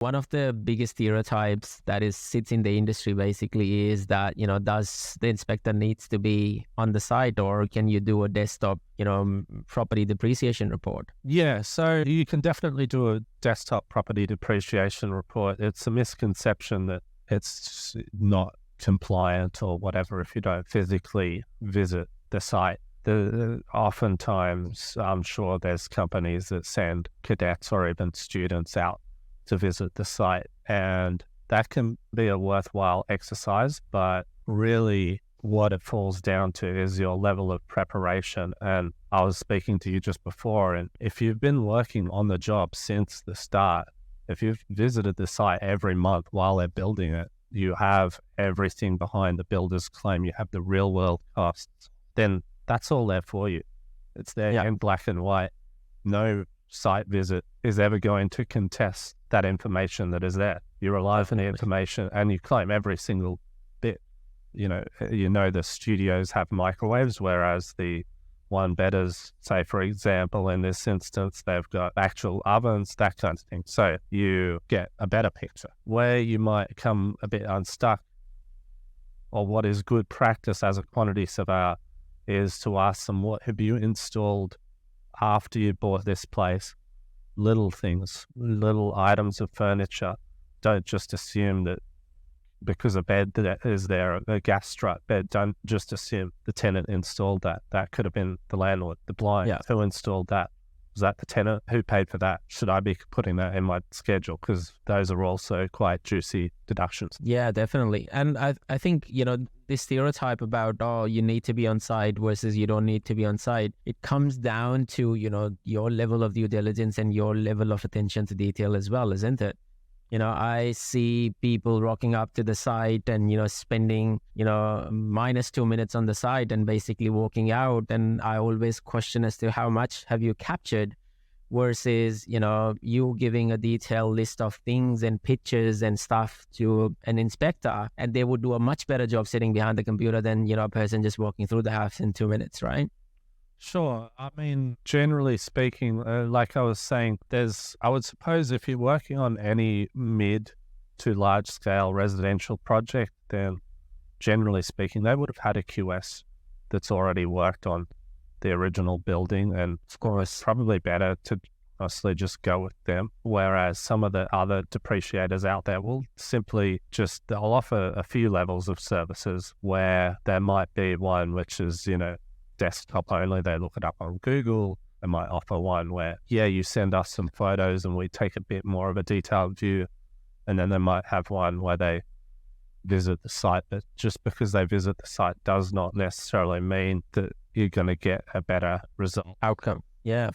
One of the biggest stereotypes that sits in the industry basically is that, does the inspector needs to be on the site, or can you do a desktop, property depreciation report? Yeah, so you can definitely do a desktop property depreciation report. It's a misconception that it's not compliant or whatever if you don't physically visit the site. Oftentimes, I'm sure there's companies that send cadets or even students out to visit the site, and that can be a worthwhile exercise, but really what it falls down to is your level of preparation. And I was speaking to you just before, and if you've been working on the job since the start, if you've visited the site every month while they're building it, you have everything behind the builder's claim, you have the real world costs, then that's all there for you. It's there in black and white. No site visit is ever going to contest that information that is there. You rely on the information and you claim every single bit. The studios have microwaves, whereas the one betters, say for example, in this instance, they've got actual ovens, that kind of thing. So you get a better picture. Where you might come a bit unstuck, or what is good practice as a quantity surveyor, is to ask them, what have you installed after you bought this place? Little things, little items of furniture. Don't just assume that because a bed that is there, a gas strut bed, don't just assume the tenant installed that. That could have been the landlord. The blind, who installed that? Was that the tenant? Who paid for that? Should I be putting that in my schedule? Because those are also quite juicy deductions. Yeah, definitely. And I think, this stereotype about, you need to be on site versus you don't need to be on site, it comes down to, your level of due diligence and your level of attention to detail as well, isn't it? I see people rocking up to the site and, spending, -2 minutes on the site and basically walking out. And I always question as to how much have you captured versus, you giving a detailed list of things and pictures and stuff to an inspector, and they would do a much better job sitting behind the computer than, a person just walking through the house in 2 minutes, right? Sure. I mean, generally speaking, like I was saying, I would suppose if you're working on any mid to large scale residential project, then generally speaking, they would have had a QS that's already worked on the original building, and of course, probably better to honestly just go with them. Whereas some of the other depreciators out there will simply they'll offer a few levels of services where there might be one which is, desktop only. They look it up on Google. They might offer one where, you send us some photos and we take a bit more of a detailed view. And then they might have one where they visit the site. But just because they visit the site does not necessarily mean that you're going to get a better result. Outcome. Yeah.